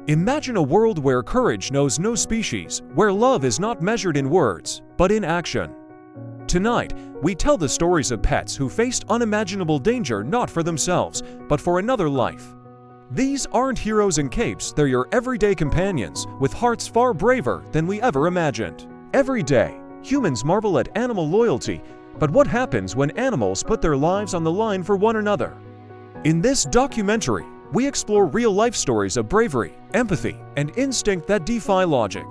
Imagine a world where courage knows no species, where love is not measured in words, but in action. Tonight, we tell the stories of pets who faced unimaginable danger not for themselves, but for another life. These aren't heroes in capes, they're your everyday companions, with hearts far braver than we ever imagined. Every day, humans marvel at animal loyalty, but what happens when animals put their lives on the line for one another? In this documentary, we explore real-life stories of bravery, empathy, and instinct that defy logic.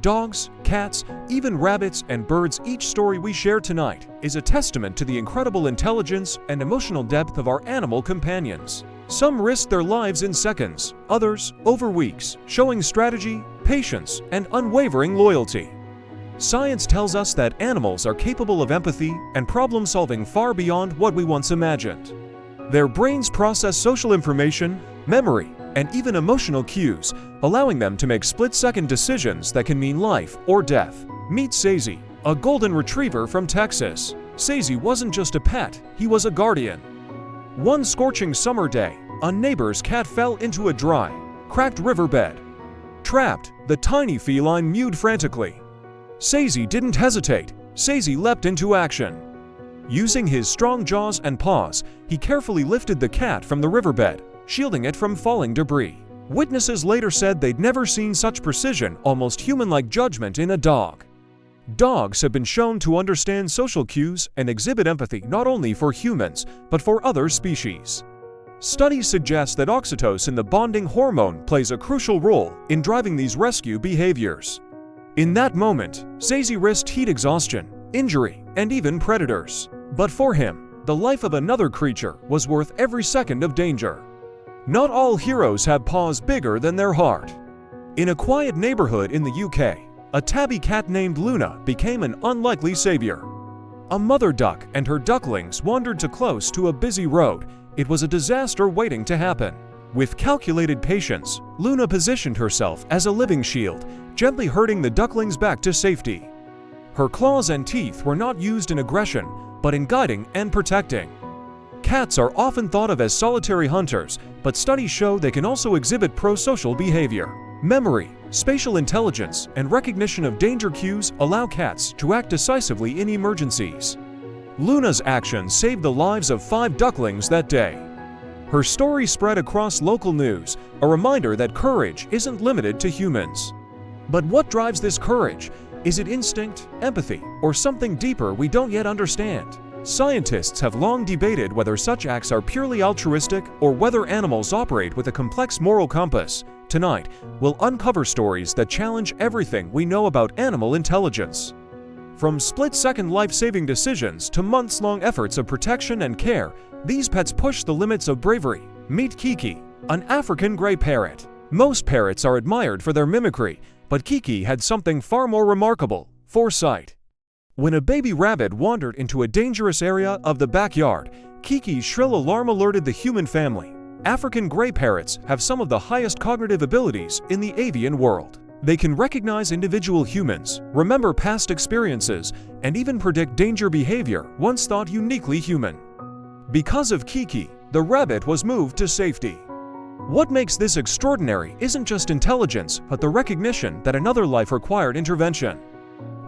Dogs, cats, even rabbits and birds, each story we share tonight is a testament to the incredible intelligence and emotional depth of our animal companions. Some risk their lives in seconds, others over weeks, showing strategy, patience, and unwavering loyalty. Science tells us that animals are capable of empathy and problem-solving far beyond what we once imagined. Their brains process social information, memory, and even emotional cues, allowing them to make split-second decisions that can mean life or death. Meet Sazy, a golden retriever from Texas. Sazy wasn't just a pet, he was a guardian. One scorching summer day, a neighbor's cat fell into a dry, cracked riverbed. Trapped, the tiny feline mewed frantically. Sazy didn't hesitate. Sazy leapt into action. Using his strong jaws and paws, he carefully lifted the cat from the riverbed, shielding it from falling debris. Witnesses later said they'd never seen such precision, almost human-like judgment in a dog. Dogs have been shown to understand social cues and exhibit empathy not only for humans, but for other species. Studies suggest that oxytocin, the bonding hormone, plays a crucial role in driving these rescue behaviors. In that moment, Sazy risked heat exhaustion, injury, and even predators. But for him, the life of another creature was worth every second of danger. Not all heroes have paws bigger than their heart. In a quiet neighborhood in the UK, a tabby cat named Luna became an unlikely savior. A mother duck and her ducklings wandered too close to a busy road. It was a disaster waiting to happen. With calculated patience, Luna positioned herself as a living shield, gently herding the ducklings back to safety. Her claws and teeth were not used in aggression, but in guiding and protecting. Cats are often thought of as solitary hunters, but studies show they can also exhibit pro-social behavior. Memory, spatial intelligence, and recognition of danger cues allow cats to act decisively in emergencies. Luna's actions saved the lives of 5 ducklings that day. Her story spread across local news, a reminder that courage isn't limited to humans. But what drives this courage? Is it instinct, empathy, or something deeper we don't yet understand? Scientists have long debated whether such acts are purely altruistic or whether animals operate with a complex moral compass. Tonight, we'll uncover stories that challenge everything we know about animal intelligence. From split-second life-saving decisions to months-long efforts of protection and care, these pets push the limits of bravery. Meet Kiki, an African gray parrot. Most parrots are admired for their mimicry, but Kiki had something far more remarkable: foresight. When a baby rabbit wandered into a dangerous area of the backyard, Kiki's shrill alarm alerted the human family. African gray parrots have some of the highest cognitive abilities in the avian world. They can recognize individual humans, remember past experiences, and even predict danger behavior once thought uniquely human. Because of Kiki, the rabbit was moved to safety. What makes this extraordinary isn't just intelligence, but the recognition that another life required intervention.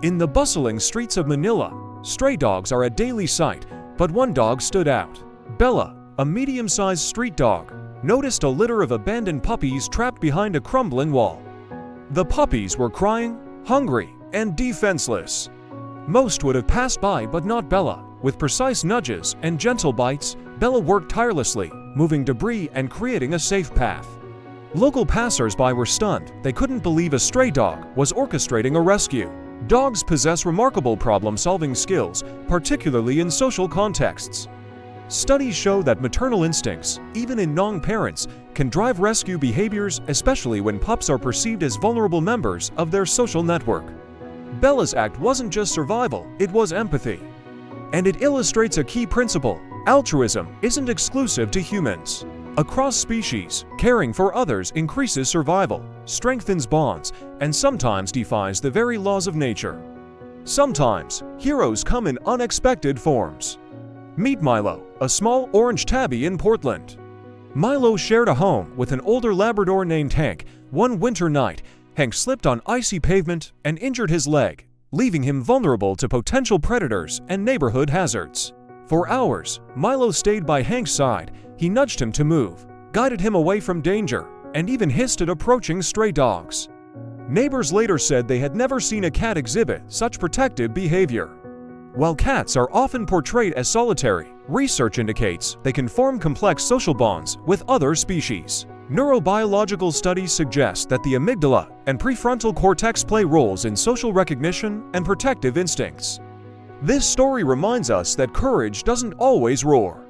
In the bustling streets of Manila, stray dogs are a daily sight, but one dog stood out. Bella, a medium-sized street dog, noticed a litter of abandoned puppies trapped behind a crumbling wall. The puppies were crying, hungry, and defenseless. Most would have passed by, but not Bella. With precise nudges and gentle bites, Bella worked tirelessly, moving debris and creating a safe path. Local passers-by were stunned. They couldn't believe a stray dog was orchestrating a rescue. Dogs possess remarkable problem-solving skills, particularly in social contexts. Studies show that maternal instincts, even in non-parents, can drive rescue behaviors, especially when pups are perceived as vulnerable members of their social network. Bella's act wasn't just survival, it was empathy. And it illustrates a key principle: altruism isn't exclusive to humans. Across species, caring for others increases survival, strengthens bonds, and sometimes defies the very laws of nature. Sometimes, heroes come in unexpected forms. Meet Milo, a small orange tabby in Portland. Milo shared a home with an older Labrador named Hank, One winter night, Hank slipped on icy pavement and injured his leg, leaving him vulnerable to potential predators and neighborhood hazards. For hours, Milo stayed by Hank's side. He nudged him to move, guided him away from danger, and even hissed at approaching stray dogs. Neighbors later said they had never seen a cat exhibit such protective behavior. While cats are often portrayed as solitary, research indicates they can form complex social bonds with other species. Neurobiological studies suggest that the amygdala and prefrontal cortex play roles in social recognition and protective instincts. This story reminds us that courage doesn't always roar.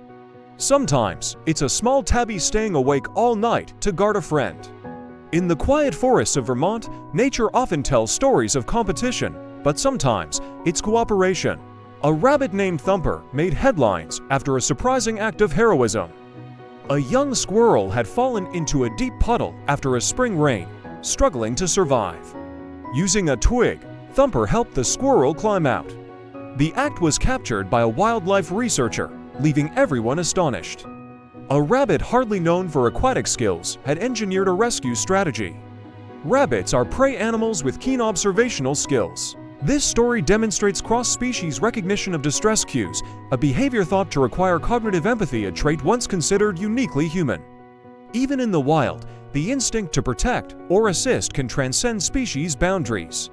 Sometimes, it's a small tabby staying awake all night to guard a friend. In the quiet forests of Vermont, nature often tells stories of competition, but sometimes it's cooperation. A rabbit named Thumper made headlines after a surprising act of heroism. A young squirrel had fallen into a deep puddle after a spring rain, struggling to survive. Using a twig, Thumper helped the squirrel climb out. The act was captured by a wildlife researcher, leaving everyone astonished. A rabbit hardly known for aquatic skills had engineered a rescue strategy. Rabbits are prey animals with keen observational skills. This story demonstrates cross-species recognition of distress cues, a behavior thought to require cognitive empathy, a trait once considered uniquely human. Even in the wild, the instinct to protect or assist can transcend species boundaries.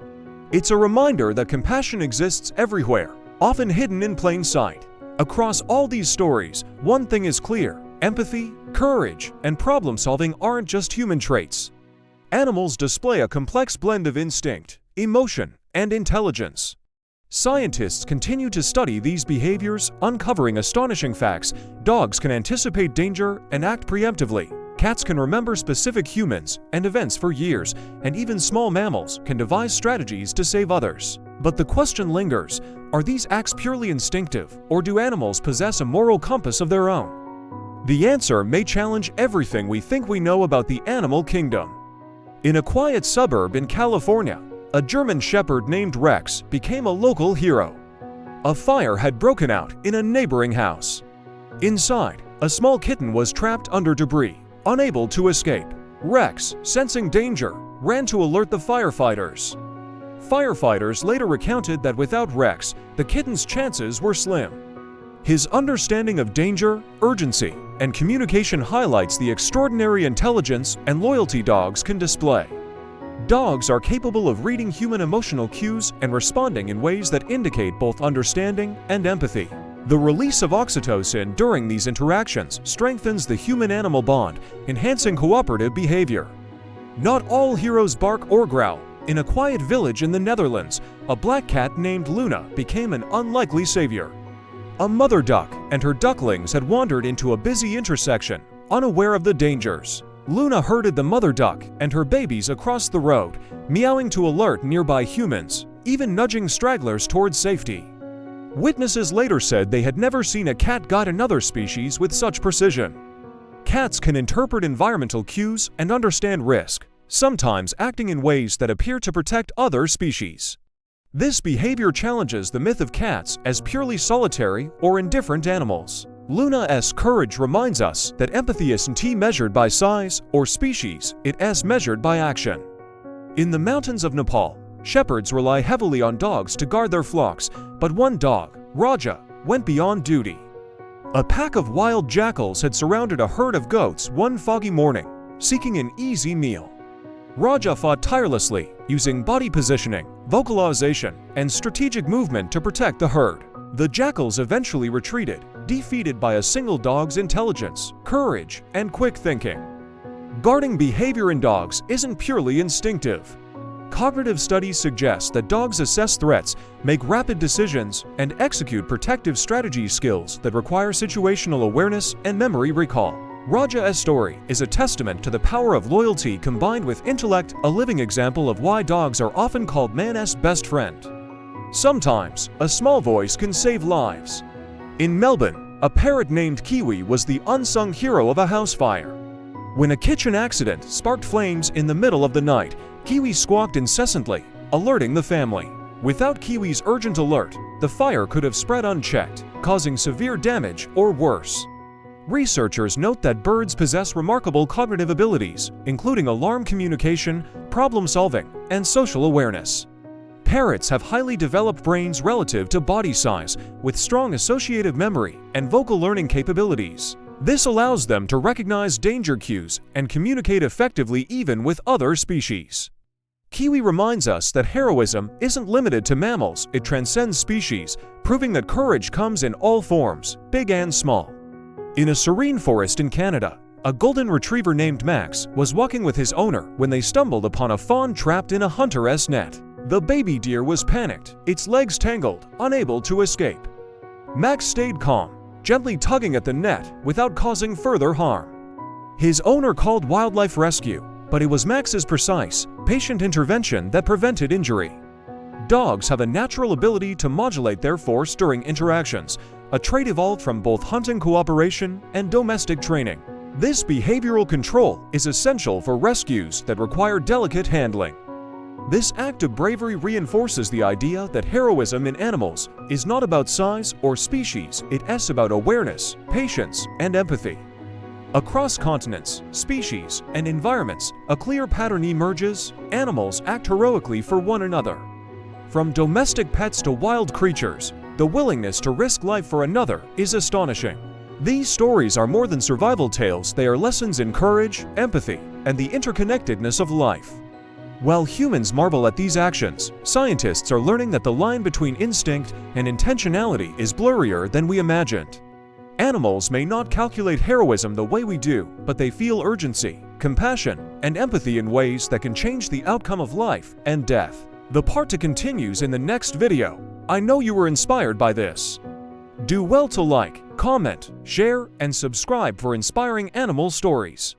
It's a reminder that compassion exists everywhere, often hidden in plain sight. Across all these stories, one thing is clear: empathy, courage, and problem-solving aren't just human traits. Animals display a complex blend of instinct, emotion, and intelligence. Scientists continue to study these behaviors, uncovering astonishing facts. Dogs can anticipate danger and act preemptively. Cats can remember specific humans and events for years, and even small mammals can devise strategies to save others. But the question lingers: are these acts purely instinctive, or do animals possess a moral compass of their own? The answer may challenge everything we think we know about the animal kingdom. In a quiet suburb in California, a German shepherd named Rex became a local hero. A fire had broken out in a neighboring house. Inside, a small kitten was trapped under debris, unable to escape. Rex, sensing danger, ran to alert the firefighters. Firefighters later recounted that without Rex, the kitten's chances were slim. His understanding of danger, urgency, and communication highlights the extraordinary intelligence and loyalty dogs can display. Dogs are capable of reading human emotional cues and responding in ways that indicate both understanding and empathy. The release of oxytocin during these interactions strengthens the human-animal bond, enhancing cooperative behavior. Not all heroes bark or growl. In a quiet village in the Netherlands, a black cat named Luna became an unlikely savior. A mother duck and her ducklings had wandered into a busy intersection, unaware of the dangers. Luna herded the mother duck and her babies across the road, meowing to alert nearby humans, even nudging stragglers towards safety. Witnesses later said they had never seen a cat guide another species with such precision. Cats can interpret environmental cues and understand risk, sometimes acting in ways that appear to protect other species. This behavior challenges the myth of cats as purely solitary or indifferent animals. Luna's courage reminds us that empathy isn't measured by size or species, it is measured by action. In the mountains of Nepal, shepherds rely heavily on dogs to guard their flocks, but one dog, Raja, went beyond duty. A pack of wild jackals had surrounded a herd of goats one foggy morning, seeking an easy meal. Raja fought tirelessly, using body positioning, vocalization, and strategic movement to protect the herd. The jackals eventually retreated, defeated by a single dog's intelligence, courage, and quick thinking. Guarding behavior in dogs isn't purely instinctive. Cognitive studies suggest that dogs assess threats, make rapid decisions, and execute protective strategy skills that require situational awareness and memory recall. Raja's story is a testament to the power of loyalty combined with intellect, a living example of why dogs are often called man's best friend. Sometimes, a small voice can save lives. In Melbourne, a parrot named Kiwi was the unsung hero of a house fire. When a kitchen accident sparked flames in the middle of the night, Kiwi squawked incessantly, alerting the family. Without Kiwi's urgent alert, the fire could have spread unchecked, causing severe damage or worse. Researchers note that birds possess remarkable cognitive abilities, including alarm communication, problem-solving, and social awareness. Parrots have highly developed brains relative to body size, with strong associative memory and vocal learning capabilities. This allows them to recognize danger cues and communicate effectively even with other species. Kiwi reminds us that heroism isn't limited to mammals, it transcends species, proving that courage comes in all forms, big and small. In a serene forest in Canada, a golden retriever named Max was walking with his owner when they stumbled upon a fawn trapped in a hunter's net. The baby deer was panicked, its legs tangled, unable to escape. Max stayed calm, gently tugging at the net without causing further harm. His owner called wildlife rescue, but it was Max's precise, patient intervention that prevented injury. Dogs have a natural ability to modulate their force during interactions, a trait evolved from both hunting cooperation and domestic training. This behavioral control is essential for rescues that require delicate handling. This act of bravery reinforces the idea that heroism in animals is not about size or species, it is about awareness, patience, and empathy. Across continents, species, and environments, a clear pattern emerges: animals act heroically for one another. From domestic pets to wild creatures, the willingness to risk life for another is astonishing. These stories are more than survival tales, they are lessons in courage, empathy, and the interconnectedness of life. While humans marvel at these actions, scientists are learning that the line between instinct and intentionality is blurrier than we imagined. Animals may not calculate heroism the way we do, but they feel urgency, compassion, and empathy in ways that can change the outcome of life and death. The part 2 continues in the next video. I know you were inspired by this. Do well to like, comment, share, and subscribe for inspiring animal stories.